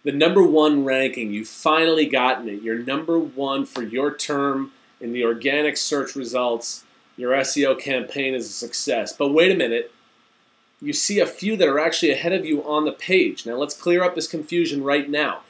The #1 ranking, you've finally gotten it. You're #1 for your term in the organic search results. Your SEO campaign is a success. But wait a minute. You see a few that are actually ahead of you on the page. Now let's clear up this confusion right now.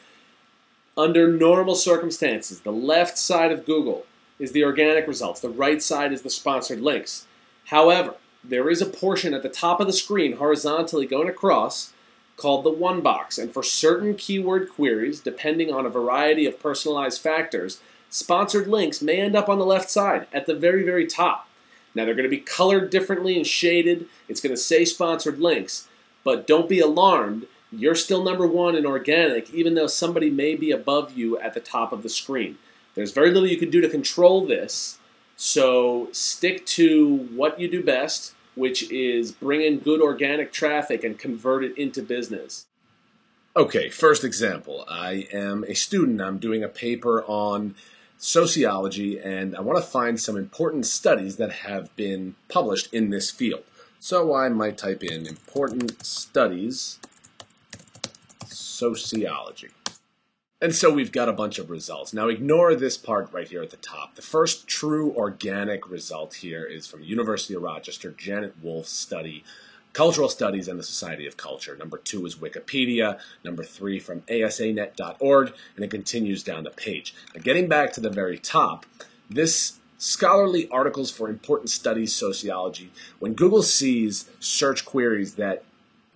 Under normal circumstances, the left side of Google is the organic results. The right side is the sponsored links. However, there is a portion at the top of the screen horizontally going across called the one box. And for certain keyword queries, depending on a variety of personalized factors, sponsored links may end up on the left side at the very, very top. Now they're going to be colored differently and shaded. It's going to say sponsored links, but don't be alarmed. You're still #1 in organic, even though somebody may be above you at the top of the screen. There's very little you can do to control this, so stick to what you do best, which is bring in good organic traffic and convert it into business. Okay, first example. I am a student. I'm doing a paper on sociology, and I want to find some important studies that have been published in this field. So I might type in important studies, sociology. And so we've got a bunch of results. Now ignore this part right here at the top. The first true organic result here is from University of Rochester, Janet Wolf's study, Cultural Studies and the Society of Culture. #2 is Wikipedia. #3 from asanet.org, and it continues down the page. Now getting back to the very top, this scholarly articles for important studies sociology, when Google sees search queries that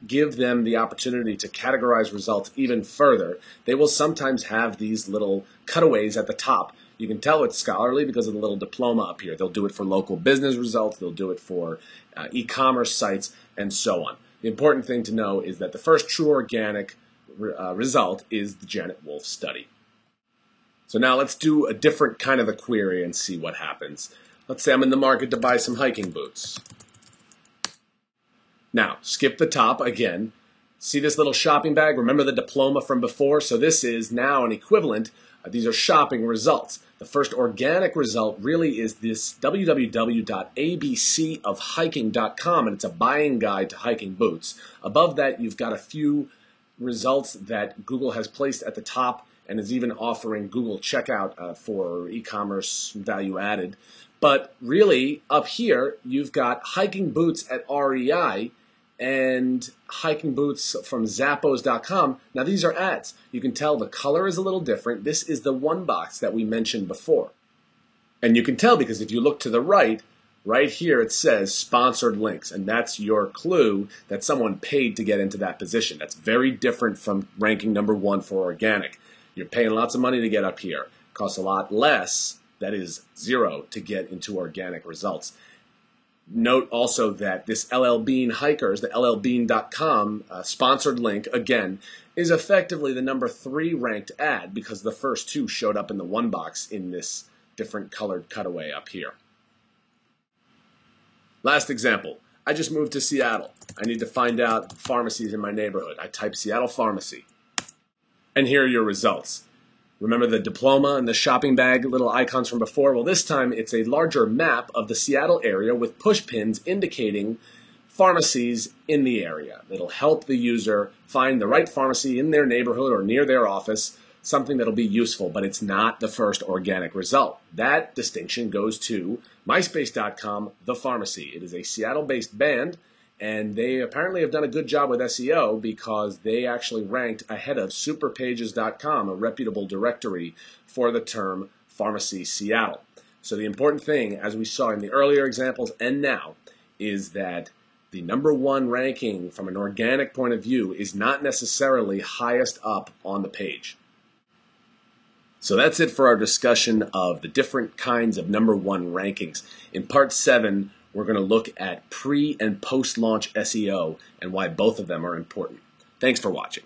give them the opportunity to categorize results even further, they will sometimes have these little cutaways at the top. You can tell it's scholarly because of the little diploma up here. They'll do it for local business results, they'll do it for e-commerce sites, and so on. The important thing to know is that the first true organic result is the Janet Wolf study. So now let's do a different kind of a query and see what happens. Let's say I'm in the market to buy some hiking boots. Now, skip the top again. See this little shopping bag? Remember the diploma from before? So this is now an equivalent. These are shopping results. The first organic result really is this www.abcofhiking.com, and it's a buying guide to hiking boots. Above that, you've got a few results that Google has placed at the top and is even offering Google checkout for e-commerce value added. But really, up here, you've got hiking boots at REI and hiking boots from Zappos.com. Now, these are ads. You can tell the color is a little different. This is the one box that we mentioned before. And you can tell because if you look to the right here it says sponsored links, and that's your clue that someone paid to get into that position. That's very different from ranking #1 for organic. You're paying lots of money to get up here. It costs a lot less, that is 0, to get into organic results. Note also that this LL Bean Hikers, the llbean.com sponsored link, again, is effectively the #3 ranked ad because the first 2 showed up in the one box in this different colored cutaway up here. Last example. I just moved to Seattle. I need to find out pharmacies in my neighborhood. I type Seattle Pharmacy. And here are your results. Remember the diploma and the shopping bag little icons from before? Well, this time it's a larger map of the Seattle area with push pins indicating pharmacies in the area. It'll help the user find the right pharmacy in their neighborhood or near their office, something that'll be useful, but it's not the first organic result. That distinction goes to myspace.com, The Pharmacy. It is a Seattle-based band, and they apparently have done a good job with SEO because they actually ranked ahead of superpages.com, a reputable directory for the term Pharmacy Seattle. So the important thing, as we saw in the earlier examples and now, is that the #1 ranking from an organic point of view is not necessarily highest up on the page. So that's it for our discussion of the different kinds of #1 rankings. In part 7, we're going to look at pre- and post-launch SEO and why both of them are important. Thanks for watching.